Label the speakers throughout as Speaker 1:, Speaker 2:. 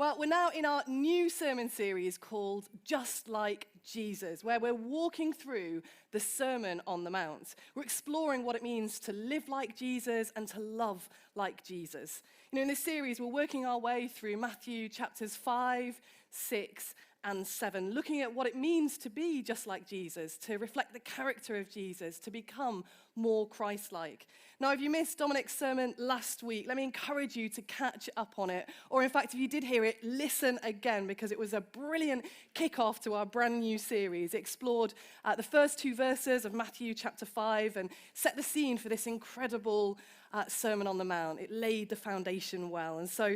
Speaker 1: Well, we're now in our new sermon series called Just Like Jesus, where we're walking through the Sermon on the Mount. We're exploring what it means to live like Jesus and to love like Jesus. In this series, we're working our way through Matthew chapters 5, 6, and 7, looking at what it means to be just like Jesus, to reflect the character of Jesus, to become more Christ-like. Now, if you missed Dominic's sermon last week, let me encourage you to catch up on it. Or in fact, if you did hear it, listen again, because it was a brilliant kickoff to our brand new series. It explored the first two verses of Matthew chapter 5 and set the scene for this incredible Sermon on the Mount. It laid the foundation well. And so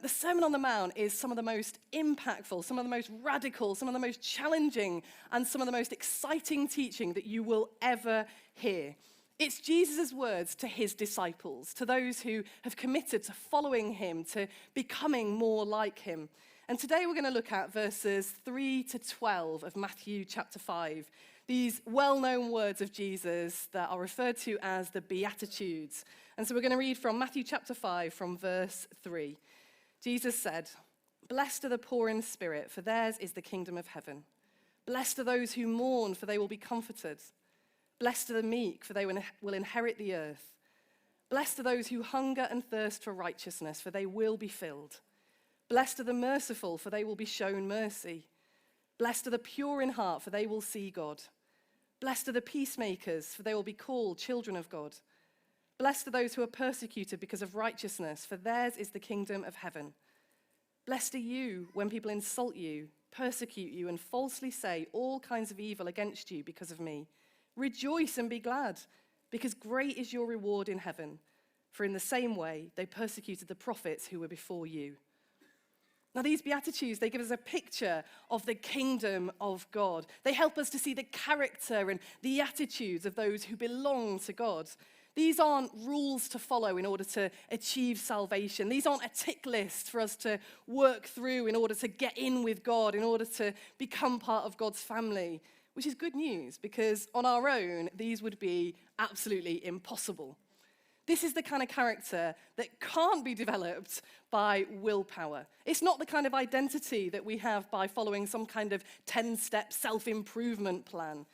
Speaker 1: the Sermon on the Mount is some of the most impactful, some of the most radical, some of the most challenging, and some of the most exciting teaching that you will ever hear. It's Jesus' words to his disciples, to those who have committed to following him, to becoming more like him. And today we're going to look at verses 3 to 12 of Matthew chapter 5. These well-known words of Jesus that are referred to as the Beatitudes. And so we're going to read from Matthew chapter 5 from verse 3. Jesus said, "Blessed are the poor in spirit, for theirs is the kingdom of heaven. Blessed are those who mourn, for they will be comforted. Blessed are the meek, for they will inherit the earth. Blessed are those who hunger and thirst for righteousness, for they will be filled. Blessed are the merciful, for they will be shown mercy. Blessed are the pure in heart, for they will see God. Blessed are the peacemakers, for they will be called children of God. Blessed are those who are persecuted because of righteousness, for theirs is the kingdom of heaven. Blessed are you when people insult you, persecute you, and falsely say all kinds of evil against you because of me. Rejoice and be glad, because great is your reward in heaven. For in the same way they persecuted the prophets who were before you." Now, these Beatitudes, they give us a picture of the kingdom of God. They help us to see the character and the attitudes of those who belong to God. These aren't rules to follow in order to achieve salvation. These aren't a tick list for us to work through in order to get in with God, in order to become part of God's family, which is good news, because on our own, these would be absolutely impossible. This is the kind of character that can't be developed by willpower. It's not the kind of identity that we have by following some kind of 10-step self-improvement plan.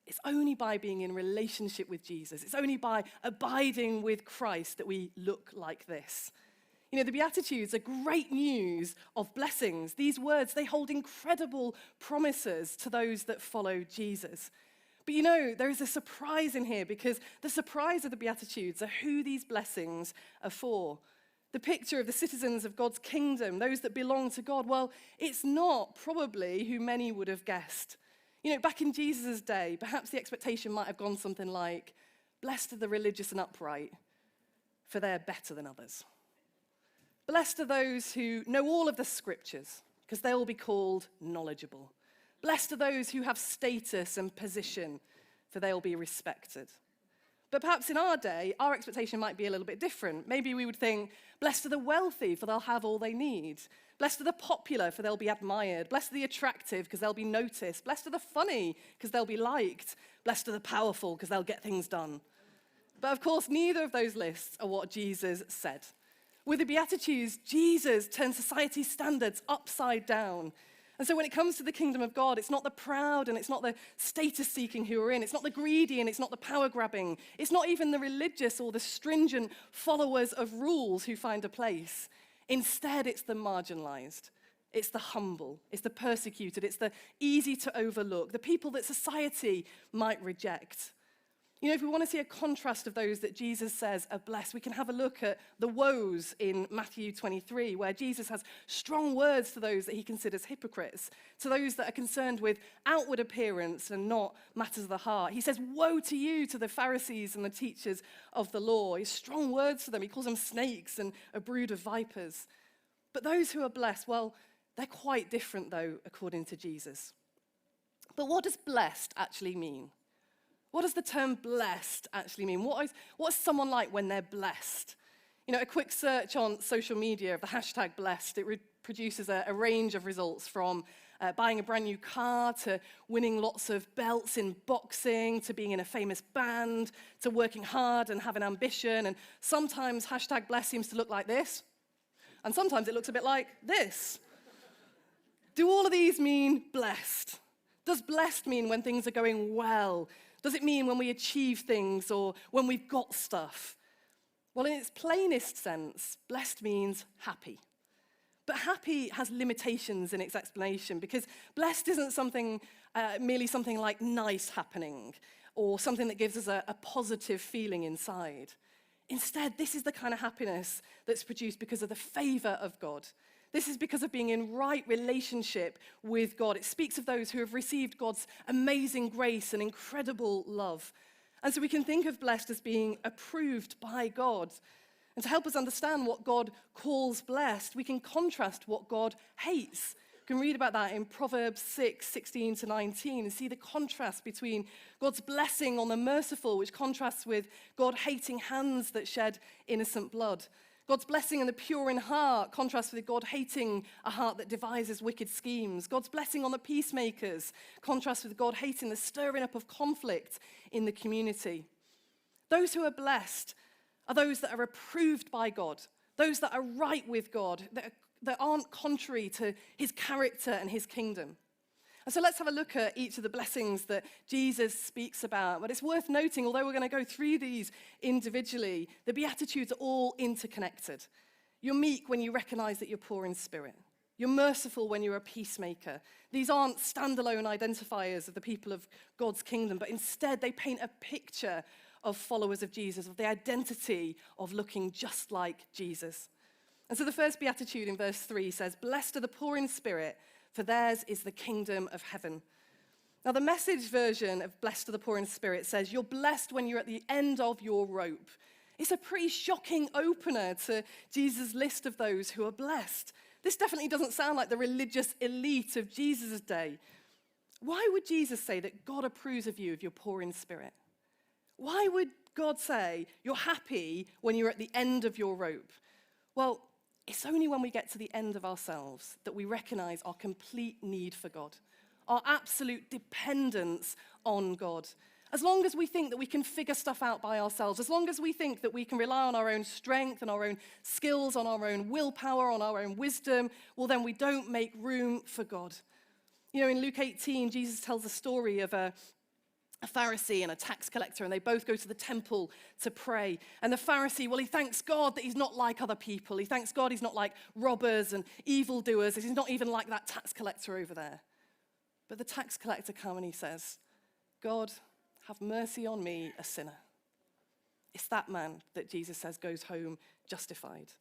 Speaker 1: It's only by being in relationship with Jesus. It's only by abiding with Christ that we look like this. The Beatitudes are great news of blessings. These words, they hold incredible promises to those that follow Jesus. But there is a surprise in here, because the surprise of the Beatitudes are who these blessings are for. The picture of the citizens of God's kingdom, those that belong to God, well, it's not probably who many would have guessed. Back in Jesus' day, perhaps the expectation might have gone something like, "Blessed are the religious and upright, for they're better than others. Blessed are those who know all of the scriptures, because they will be called knowledgeable. Blessed are those who have status and position, for they will be respected." But perhaps in our day, our expectation might be a little bit different. Maybe we would think, "Blessed are the wealthy, for they'll have all they need. Blessed are the popular, for they'll be admired. Blessed are the attractive, because they'll be noticed. Blessed are the funny, because they'll be liked. Blessed are the powerful, because they'll get things done." But of course, neither of those lists are what Jesus said. With the Beatitudes, Jesus turned society's standards upside down. And so when it comes to the kingdom of God, it's not the proud and it's not the status-seeking who are in. It's not the greedy and it's not the power-grabbing. It's not even the religious or the stringent followers of rules who find a place. Instead, it's the marginalized. It's the humble. It's the persecuted. It's the easy to overlook. The people that society might reject. If we want to see a contrast of those that Jesus says are blessed, we can have a look at the woes in Matthew 23, where Jesus has strong words to those that he considers hypocrites, to those that are concerned with outward appearance and not matters of the heart. He says, "Woe to you, to the Pharisees and the teachers of the law." He has strong words for them. He calls them snakes and a brood of vipers. But those who are blessed, well, they're quite different, though, according to Jesus. But what does blessed actually mean? What does the term blessed actually mean? What's someone like when they're blessed? A quick search on social media of the hashtag blessed, it produces a range of results from buying a brand new car, to winning lots of belts in boxing, to being in a famous band, to working hard and having ambition. And sometimes hashtag blessed seems to look like this. And sometimes it looks a bit like this. Do all of these mean blessed? Does blessed mean when things are going well? Does it mean when we achieve things or when we've got stuff? Well, in its plainest sense, blessed means happy. But happy has limitations in its explanation because blessed isn't merely something like nice happening or something that gives us a positive feeling inside. Instead, this is the kind of happiness that's produced because of the favor of God. This is because of being in right relationship with God. It speaks of those who have received God's amazing grace and incredible love. And so we can think of blessed as being approved by God. And to help us understand what God calls blessed, we can contrast what God hates. You can read about that in Proverbs 6:16-19, and see the contrast between God's blessing on the merciful, which contrasts with God hating hands that shed innocent blood. God's blessing on the pure in heart contrasts with God hating a heart that devises wicked schemes. God's blessing on the peacemakers contrasts with God hating the stirring up of conflict in the community. Those who are blessed are those that are approved by God, those that are right with God, that aren't contrary to his character and his kingdom. And so let's have a look at each of the blessings that Jesus speaks about. But it's worth noting, although we're going to go through these individually, the Beatitudes are all interconnected. You're meek when you recognize that you're poor in spirit. You're merciful when you're a peacemaker. These aren't standalone identifiers of the people of God's kingdom, but instead they paint a picture of followers of Jesus, of the identity of looking just like Jesus. And so the first Beatitude in verse 3 says, "Blessed are the poor in spirit, for theirs is the kingdom of heaven." Now, the Message version of blessed are the poor in spirit says, you're blessed when you're at the end of your rope. It's a pretty shocking opener to Jesus' list of those who are blessed. This definitely doesn't sound like the religious elite of Jesus' day. Why would Jesus say that God approves of you if you're poor in spirit? Why would God say you're happy when you're at the end of your rope? Well, it's only when we get to the end of ourselves that we recognize our complete need for God, our absolute dependence on God. As long as we think that we can figure stuff out by ourselves, as long as we think that we can rely on our own strength and our own skills, on our own willpower, on our own wisdom, well, then we don't make room for God. You know, in Luke 18, Jesus tells a story of a Pharisee and a tax collector, and they both go to the temple to pray. And the Pharisee, well, he thanks God that he's not like other people. He thanks God he's not like robbers and evildoers. He's not even like that tax collector over there. But the tax collector comes and he says, "God, have mercy on me, a sinner." It's that man that Jesus says goes home justified.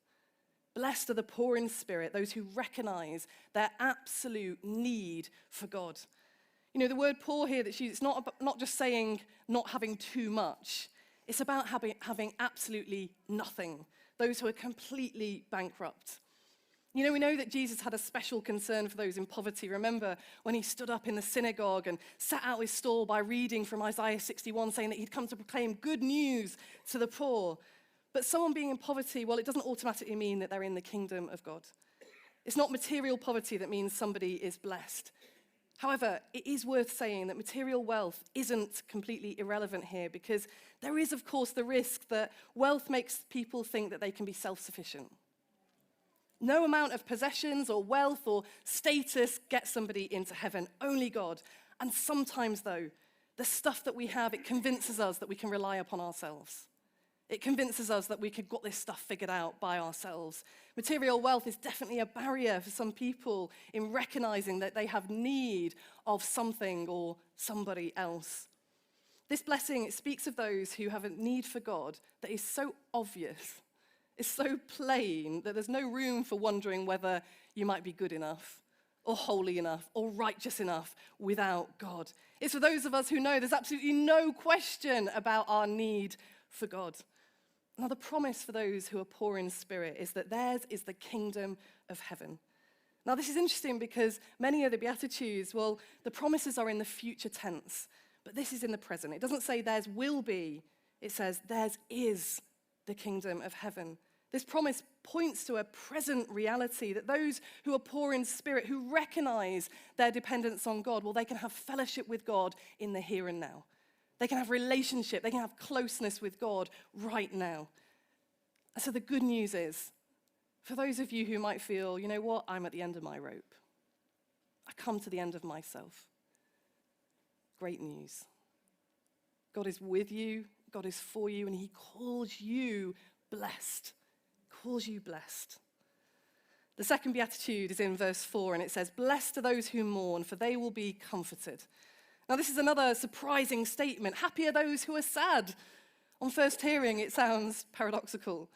Speaker 1: Blessed are the poor in spirit, those who recognize their absolute need for God. You know, the word poor here that's used, it's not just saying not having too much. It's about having absolutely nothing. Those who are completely bankrupt. You know, we know that Jesus had a special concern for those in poverty. Remember when he stood up in the synagogue and sat out his stall by reading from Isaiah 61, saying that he'd come to proclaim good news to the poor. But someone being in poverty, well, it doesn't automatically mean that they're in the kingdom of God. It's not material poverty that means somebody is blessed. However, it is worth saying that material wealth isn't completely irrelevant here, because there is, of course, the risk that wealth makes people think that they can be self-sufficient. No amount of possessions or wealth or status gets somebody into heaven, only God. And sometimes, though, the stuff that we have, it convinces us that we can rely upon ourselves. It convinces us that we could got this stuff figured out by ourselves. Material wealth is definitely a barrier for some people in recognizing that they have need of something or somebody else. This blessing, it speaks of those who have a need for God that is so obvious, is so plain, that there's no room for wondering whether you might be good enough or holy enough or righteous enough without God. It's for those of us who know there's absolutely no question about our need for God. Now, the promise for those who are poor in spirit is that theirs is the kingdom of heaven. Now, this is interesting because many of the Beatitudes, well, the promises are in the future tense, but this is in the present. It doesn't say theirs will be, it says theirs is the kingdom of heaven. This promise points to a present reality that those who are poor in spirit, who recognize their dependence on God, well, they can have fellowship with God in the here and now. They can have relationship, they can have closeness with God right now. So the good news is For those of you who might feel, you know what, I'm at the end of my rope. I come to the end of myself. Great news. God is with you, God is for you, and he calls you blessed. Calls you blessed. The second beatitude is in verse 4, and it says, "Blessed are those who mourn, for they will be comforted." Now, this is another surprising statement. Happy are those who are sad. On first hearing, it sounds paradoxical.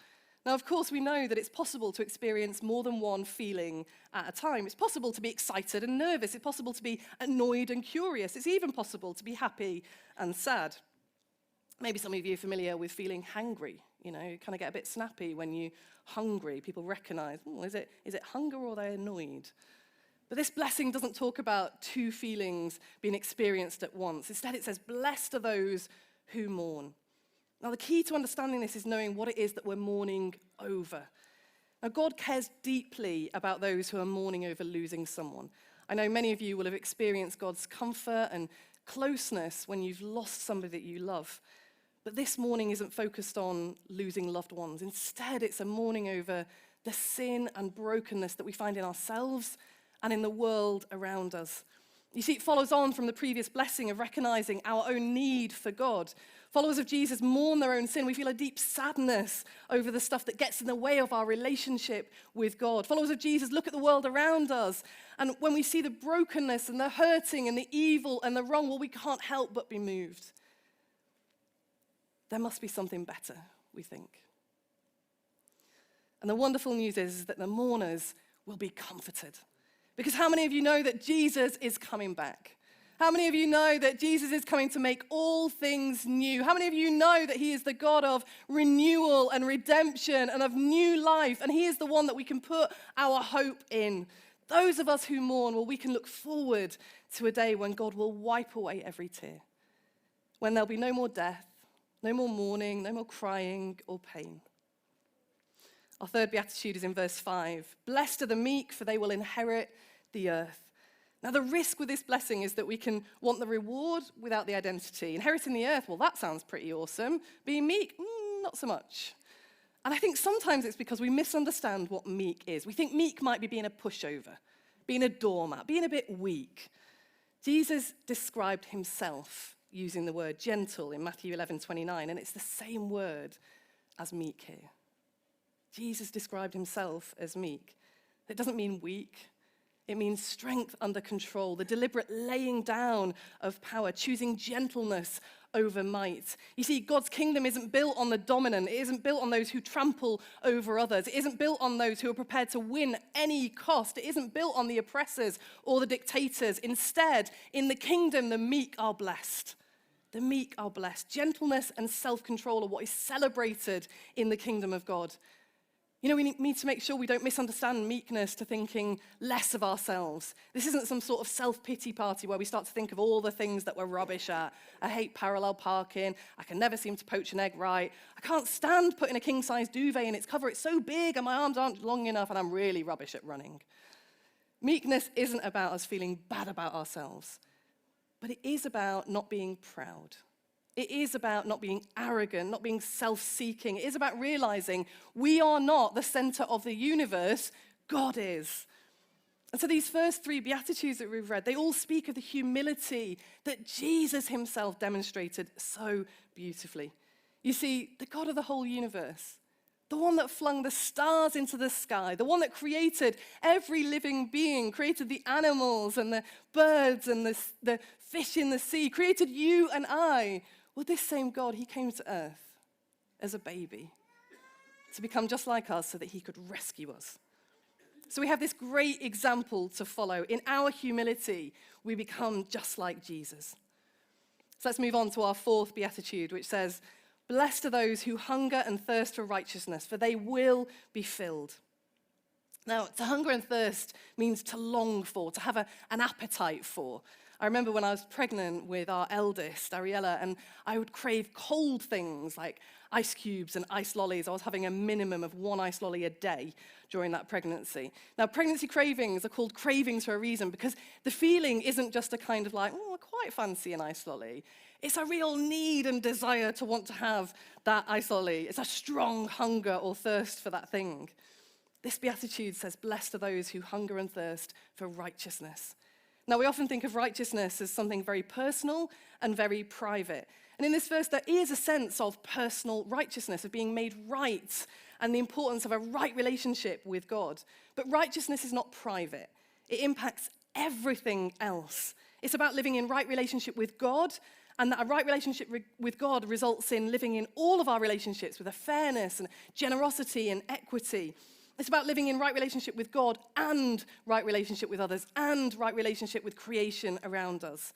Speaker 1: Now, of course, we know that it's possible to experience more than one feeling at a time. It's possible to be excited and nervous. It's possible to be annoyed and curious. It's even possible to be happy and sad. Maybe some of you are familiar with feeling hangry. You know, you kind of get a bit snappy when you're hungry. People recognize, is it hunger or are they annoyed? But this blessing doesn't talk about two feelings being experienced at once. Instead, it says, "Blessed are those who mourn." Now, the key to understanding this is knowing what it is that we're mourning over. Now, God cares deeply about those who are mourning over losing someone. I know many of you will have experienced God's comfort and closeness when you've lost somebody that you love. But this mourning isn't focused on losing loved ones. Instead, it's a mourning over the sin and brokenness that we find in ourselves and in the world around us. You see, it follows on from the previous blessing of recognizing our own need for God. Followers of Jesus mourn their own sin. We feel a deep sadness over the stuff that gets in the way of our relationship with God. Followers of Jesus look at the world around us, and when we see the brokenness and the hurting and the evil and the wrong, well, we can't help but be moved. There must be something better, we think. And the wonderful news is that the mourners will be comforted. Because how many of you know that Jesus is coming back? How many of you know that Jesus is coming to make all things new? How many of you know that he is the God of renewal and redemption and of new life, and he is the one that we can put our hope in? Those of us who mourn, well, we can look forward to a day when God will wipe away every tear, when there'll be no more death, no more mourning, no more crying or pain. Our third beatitude is in verse 5. "Blessed are the meek, for they will inherit the earth." Now, the risk with this blessing is that we can want the reward without the identity. Inheriting the earth, well, that sounds pretty awesome. Being meek, not so much. And I think sometimes it's because we misunderstand what meek is. We think meek might be being a pushover, being a doormat, being a bit weak. Jesus described himself using the word gentle in Matthew 11:29, and it's the same word as meek here. Jesus described himself as meek. It doesn't mean weak. It means strength under control, the deliberate laying down of power, choosing gentleness over might. You see, God's kingdom isn't built on the dominant. It isn't built on those who trample over others. It isn't built on those who are prepared to win at any cost. It isn't built on the oppressors or the dictators. Instead, in the kingdom, the meek are blessed. The meek are blessed. Gentleness and self-control are what is celebrated in the kingdom of God. You know, we need to make sure we don't misunderstand meekness to thinking less of ourselves. This isn't some sort of self-pity party where we start to think of all the things that we're rubbish at. I hate parallel parking. I can never seem to poach an egg right. I can't stand putting a king-size duvet in its cover. It's so big and my arms aren't long enough and I'm really rubbish at running. Meekness isn't about us feeling bad about ourselves, but it is about not being proud. It is about not being arrogant, not being self-seeking. It is about realizing we are not the center of the universe, God is. And so these first three Beatitudes that we've read, they all speak of the humility that Jesus himself demonstrated so beautifully. You see, the God of the whole universe, the one that flung the stars into the sky, the one that created every living being, created the animals and the birds and the fish in the sea, created you and I. Well, this same God, he came to earth as a baby to become just like us so that he could rescue us. So we have this great example to follow. In our humility, we become just like Jesus. So let's move on to our fourth beatitude, which says, "Blessed are those who hunger and thirst for righteousness, for they will be filled." Now, to hunger and thirst means to long for, to have an appetite for. I remember when I was pregnant with our eldest, Ariella, and I would crave cold things like ice cubes and ice lollies. I was having a minimum of one ice lolly a day during that pregnancy. Now, pregnancy cravings are called cravings for a reason, because the feeling isn't just a kind of like, I quite fancy an ice lolly. It's a real need and desire to want to have that ice lolly. It's a strong hunger or thirst for that thing. this beatitude says, blessed are those who hunger and thirst for righteousness. Now, we often think of righteousness as something very personal and very private. And in this verse, there is a sense of personal righteousness, of being made right, and the importance of a right relationship with God. But righteousness is not private. It impacts everything else. It's about living in right relationship with God, and that a right relationship with God results in living in all of our relationships with a fairness and generosity and equity. It's about living in right relationship with God and right relationship with others and right relationship with creation around us.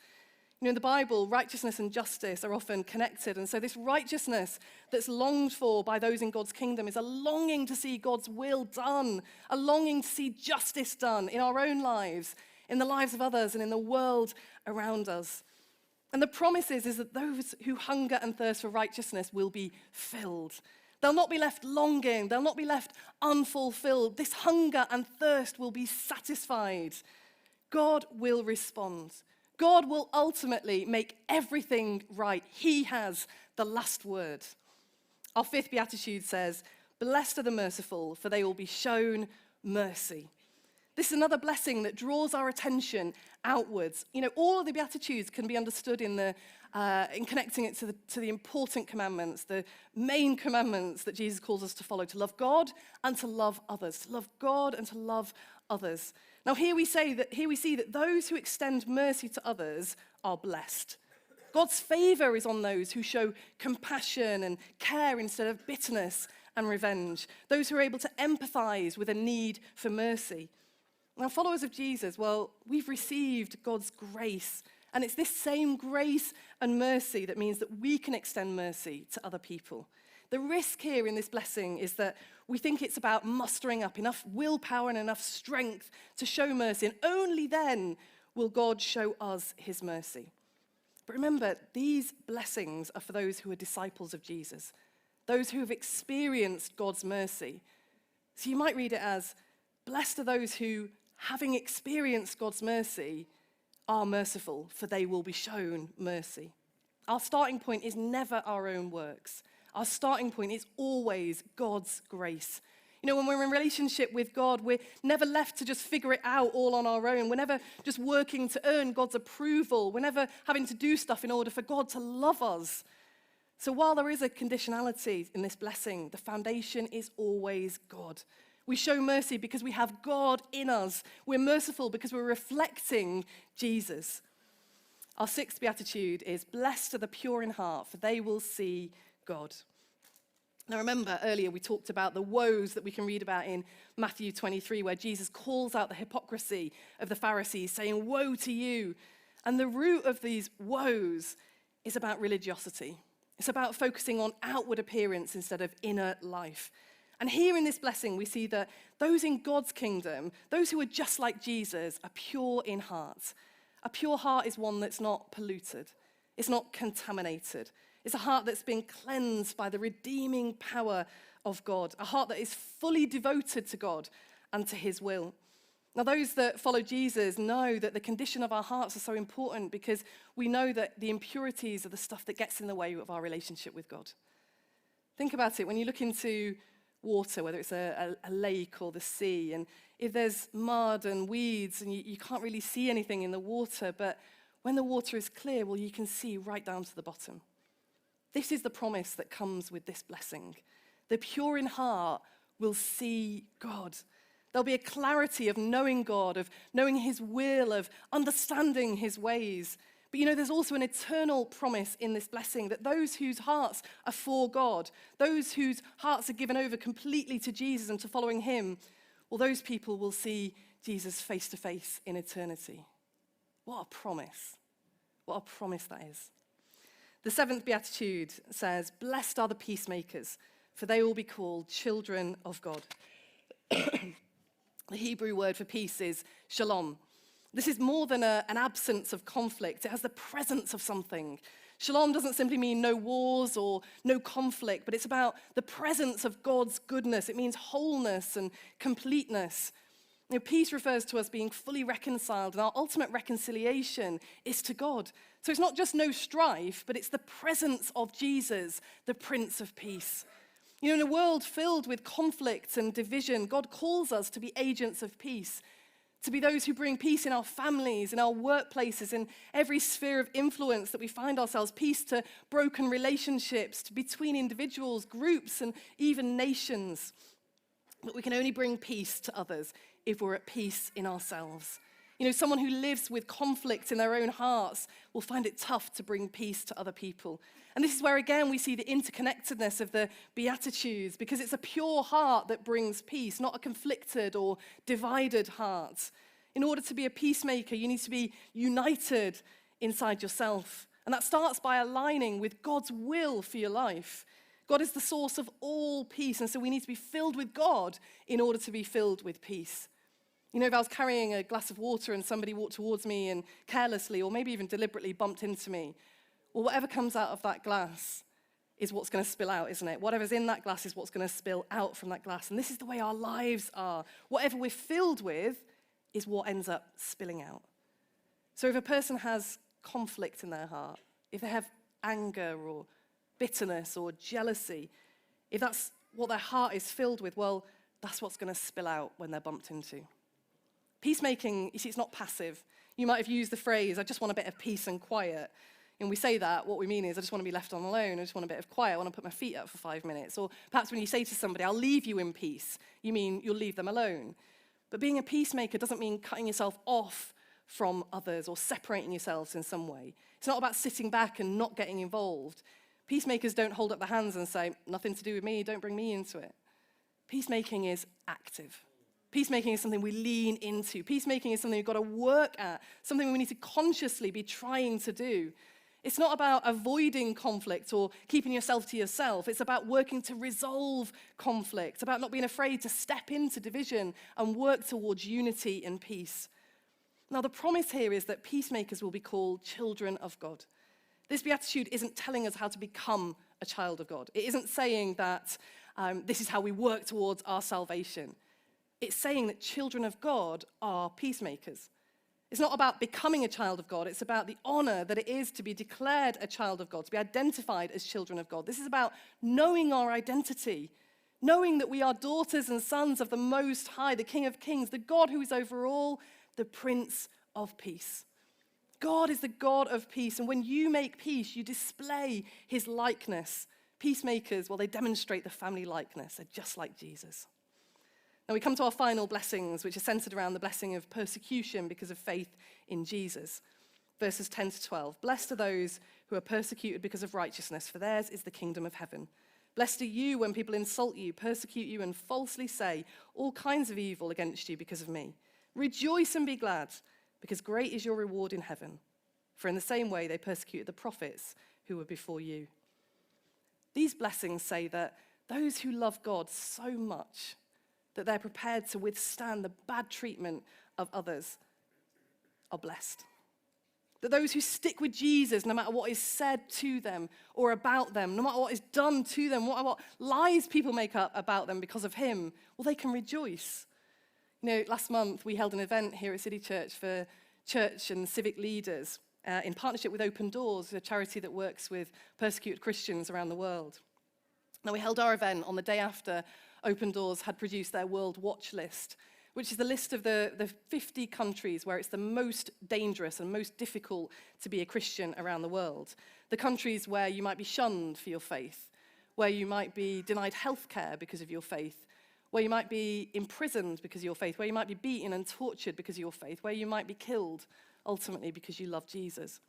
Speaker 1: You know, in the Bible, righteousness and justice are often connected. And so this righteousness that's longed for by those in God's kingdom is a longing to see God's will done, a longing to see justice done in our own lives, in the lives of others, and in the world around us. And the promise is that those who hunger and thirst for righteousness will be filled. They'll not be left longing. They'll not be left unfulfilled. This hunger and thirst will be satisfied. God will respond. God will ultimately make everything right. He has the last word. Our fifth beatitude says, blessed are the merciful, for they will be shown mercy. This is another blessing that draws our attention outwards. You know, all of the Beatitudes can be understood in connecting it to the important commandments, the main commandments that Jesus calls us to follow, to love God and to love others, to love God and to love others. Now, here we see that those who extend mercy to others are blessed. God's favor is on those who show compassion and care instead of bitterness and revenge, those who are able to empathize with a need for mercy. Now, followers of Jesus, well, we've received God's grace, and it's this same grace and mercy that means that we can extend mercy to other people. The risk here in this blessing is that we think it's about mustering up enough willpower and enough strength to show mercy, and only then will God show us his mercy. But remember, these blessings are for those who are disciples of Jesus, those who have experienced God's mercy. So you might read it as, blessed are those who, having experienced God's mercy, are merciful, for they will be shown mercy. Our starting point is never our own works. Our starting point is always God's grace. You know, when we're in relationship with God, we're never left to just figure it out all on our own. We're never just working to earn God's approval. We're never having to do stuff in order for God to love us. So while there is a conditionality in this blessing, the foundation is always God. We show mercy because we have God in us. We're merciful because we're reflecting Jesus. Our sixth beatitude is, blessed are the pure in heart, for they will see God. Now remember, earlier we talked about the woes that we can read about in Matthew 23, where Jesus calls out the hypocrisy of the Pharisees, saying, woe to you. And the root of these woes is about religiosity. It's about focusing on outward appearance instead of inner life. And here in this blessing, we see that those in God's kingdom, those who are just like Jesus, are pure in heart. A pure heart is one that's not polluted. It's not contaminated. It's a heart that's been cleansed by the redeeming power of God. A heart that is fully devoted to God and to his will. Now, those that follow Jesus know that the condition of our hearts are so important because we know that the impurities are the stuff that gets in the way of our relationship with God. Think about it. When you look into water, whether it's a lake or the sea, and if there's mud and weeds and you can't really see anything in the water, but when the water is clear, well, you can see right down to the bottom. This is the promise that comes with this blessing. The pure in heart will see God. There'll be a clarity of knowing God, of knowing his will, of understanding his ways. But you know, there's also an eternal promise in this blessing that those whose hearts are for God, those whose hearts are given over completely to Jesus and to following him, well, those people will see Jesus face to face in eternity. What a promise. What a promise that is. The seventh beatitude says, blessed are the peacemakers, for they will be called children of God. The Hebrew word for peace is shalom. This is more than an absence of conflict. It has the presence of something. Shalom doesn't simply mean no wars or no conflict, but it's about the presence of God's goodness. It means wholeness and completeness. You know, peace refers to us being fully reconciled, and our ultimate reconciliation is to God. So it's not just no strife, but it's the presence of Jesus, the Prince of Peace. You know, in a world filled with conflict and division, God calls us to be agents of peace, to be those who bring peace in our families, in our workplaces, in every sphere of influence that we find ourselves, peace to broken relationships, to between individuals, groups, and even nations. But we can only bring peace to others if we're at peace in ourselves. You know, someone who lives with conflict in their own hearts will find it tough to bring peace to other people. And this is where, again, we see the interconnectedness of the Beatitudes, because it's a pure heart that brings peace, not a conflicted or divided heart. In order to be a peacemaker, you need to be united inside yourself. And that starts by aligning with God's will for your life. God is the source of all peace, and so we need to be filled with God in order to be filled with peace. You know, if I was carrying a glass of water and somebody walked towards me and carelessly or maybe even deliberately bumped into me, well, whatever comes out of that glass is what's going to spill out, isn't it? Whatever's in that glass is what's going to spill out from that glass. And this is the way our lives are. Whatever we're filled with is what ends up spilling out. So if a person has conflict in their heart, if they have anger or bitterness or jealousy, if that's what their heart is filled with, well, that's what's going to spill out when they're bumped into. Peacemaking, you see, it's not passive. You might have used the phrase, I just want a bit of peace and quiet. And we say that, what we mean is, I just want to be left on alone, I just want a bit of quiet, I want to put my feet up for 5 minutes. Or perhaps when you say to somebody, I'll leave you in peace, you mean you'll leave them alone. But being a peacemaker doesn't mean cutting yourself off from others or separating yourselves in some way. It's not about sitting back and not getting involved. Peacemakers don't hold up their hands and say, nothing to do with me, don't bring me into it. Peacemaking is active. Peacemaking is something we lean into. Peacemaking is something we've got to work at, something we need to consciously be trying to do. It's not about avoiding conflict or keeping yourself to yourself. It's about working to resolve conflict, about not being afraid to step into division and work towards unity and peace. Now, the promise here is that peacemakers will be called children of God. This beatitude isn't telling us how to become a child of God. It isn't saying that this is how we work towards our salvation. It's saying that children of God are peacemakers. It's not about becoming a child of God. It's about the honor that it is to be declared a child of God, to be identified as children of God. This is about knowing our identity, knowing that we are daughters and sons of the Most High, the King of Kings, the God who is over all, the Prince of Peace. God is the God of peace, and when you make peace, you display his likeness. Peacemakers, well, they demonstrate the family likeness. They're just like Jesus. Now we come to our final blessings, which are centered around the blessing of persecution because of faith in Jesus. Verses 10 to 12. Blessed are those who are persecuted because of righteousness, for theirs is the kingdom of heaven. Blessed are you when people insult you, persecute you, and falsely say all kinds of evil against you because of me. Rejoice and be glad, because great is your reward in heaven. For in the same way they persecuted the prophets who were before you. These blessings say that those who love God so much that they're prepared to withstand the bad treatment of others are blessed. That those who stick with Jesus, no matter what is said to them or about them, no matter what is done to them, what lies people make up about them because of him, well, they can rejoice. You know, last month we held an event here at City Church for church and civic leaders in partnership with Open Doors, a charity that works with persecuted Christians around the world. Now, we held our event on the day after Open Doors had produced their World Watch List, which is the list of the 50 countries where it's the most dangerous and most difficult to be a Christian around the world. The countries where you might be shunned for your faith, where you might be denied healthcare because of your faith, where you might be imprisoned because of your faith, where you might be beaten and tortured because of your faith, where you might be killed ultimately because you love Jesus.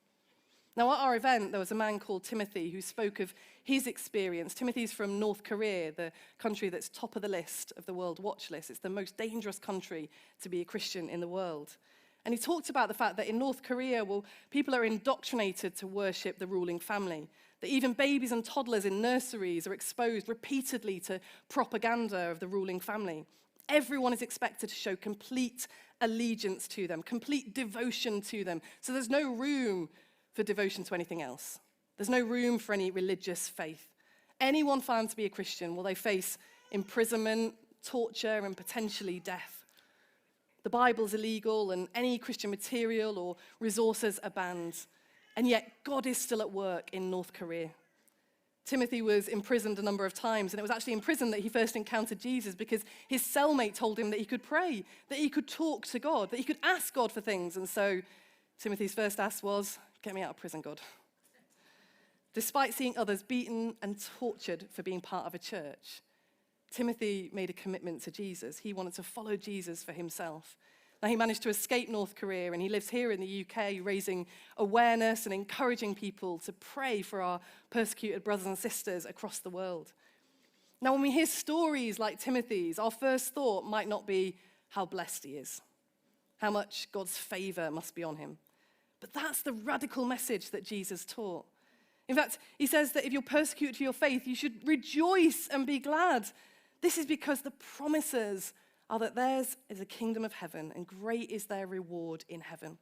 Speaker 1: Now, at our event, there was a man called Timothy who spoke of his experience. Timothy's from North Korea, the country that's top of the list of the World Watch List. It's the most dangerous country to be a Christian in the world. And he talked about the fact that in North Korea, well, people are indoctrinated to worship the ruling family, that even babies and toddlers in nurseries are exposed repeatedly to propaganda of the ruling family. Everyone is expected to show complete allegiance to them, complete devotion to them. So there's no room for devotion to anything else. There's no room for any religious faith. Anyone found to be a Christian, will they face imprisonment, torture, and potentially death. The Bible's illegal, and any Christian material or resources are banned. And yet, God is still at work in North Korea. Timothy was imprisoned a number of times, and it was actually in prison that he first encountered Jesus because his cellmate told him that he could pray, that he could talk to God, that he could ask God for things. And so Timothy's first ask was, "Get me out of prison, God." Despite seeing others beaten and tortured for being part of a church, Timothy made a commitment to Jesus. He wanted to follow Jesus for himself. Now, he managed to escape North Korea, and he lives here in the UK, raising awareness and encouraging people to pray for our persecuted brothers and sisters across the world. Now, when we hear stories like Timothy's, our first thought might not be how blessed he is, how much God's favor must be on him. But that's the radical message that Jesus taught. In fact, he says that if you're persecuted for your faith, you should rejoice and be glad. This is because the promises are that theirs is a kingdom of heaven, and great is their reward in heaven.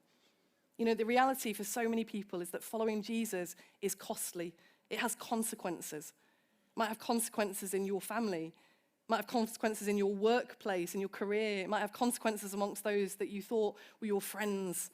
Speaker 1: You know, the reality for so many people is that following Jesus is costly. It has consequences. It might have consequences in your family. It might have consequences in your workplace, in your career. It might have consequences amongst those that you thought were your friends.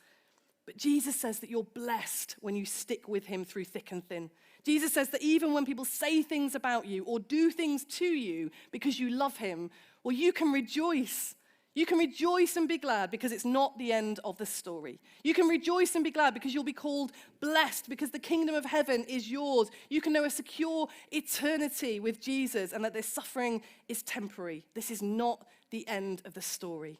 Speaker 1: But Jesus says that you're blessed when you stick with him through thick and thin. Jesus says that even when people say things about you or do things to you because you love him, well, you can rejoice. You can rejoice and be glad because it's not the end of the story. You can rejoice and be glad because you'll be called blessed because the kingdom of heaven is yours. You can know a secure eternity with Jesus and that this suffering is temporary. This is not the end of the story.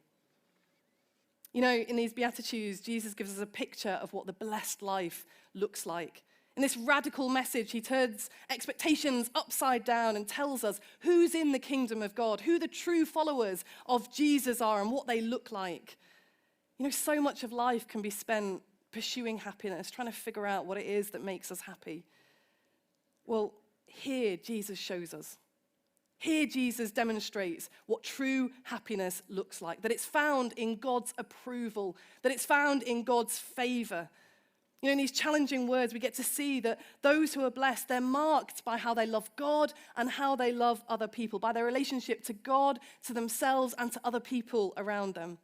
Speaker 1: You know, in these Beatitudes, Jesus gives us a picture of what the blessed life looks like. In this radical message, he turns expectations upside down and tells us who's in the kingdom of God, who the true followers of Jesus are and what they look like. You know, so much of life can be spent pursuing happiness, trying to figure out what it is that makes us happy. Well, here Jesus shows us. Here Jesus demonstrates what true happiness looks like, that it's found in God's approval, that it's found in God's favor. You know, in these challenging words, we get to see that those who are blessed, they're marked by how they love God and how they love other people, by their relationship to God, to themselves, and to other people around them.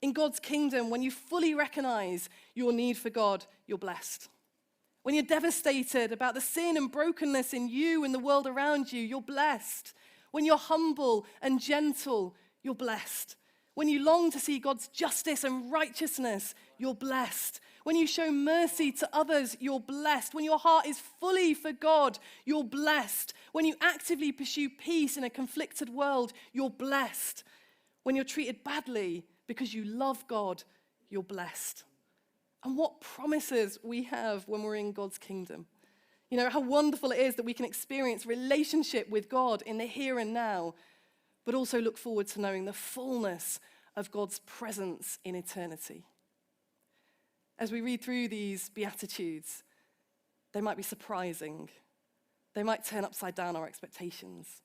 Speaker 1: In God's kingdom, when you fully recognize your need for God, you're blessed. When you're devastated about the sin and brokenness in you and the world around you, you're blessed. When you're humble and gentle, you're blessed. When you long to see God's justice and righteousness, you're blessed. When you show mercy to others, you're blessed. When your heart is fully for God, you're blessed. When you actively pursue peace in a conflicted world, you're blessed. When you're treated badly because you love God, you're blessed. And what promises we have when we're in God's kingdom. You know, how wonderful it is that we can experience relationship with God in the here and now, but also look forward to knowing the fullness of God's presence in eternity. As we read through these Beatitudes, they might be surprising. They might turn upside down our expectations.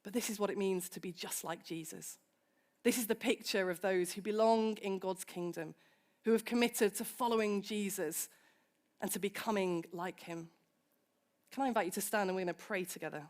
Speaker 1: But this is what it means to be just like Jesus. This is the picture of those who belong in God's kingdom, who have committed to following Jesus and to becoming like him. Can I invite you to stand and we're going to pray together?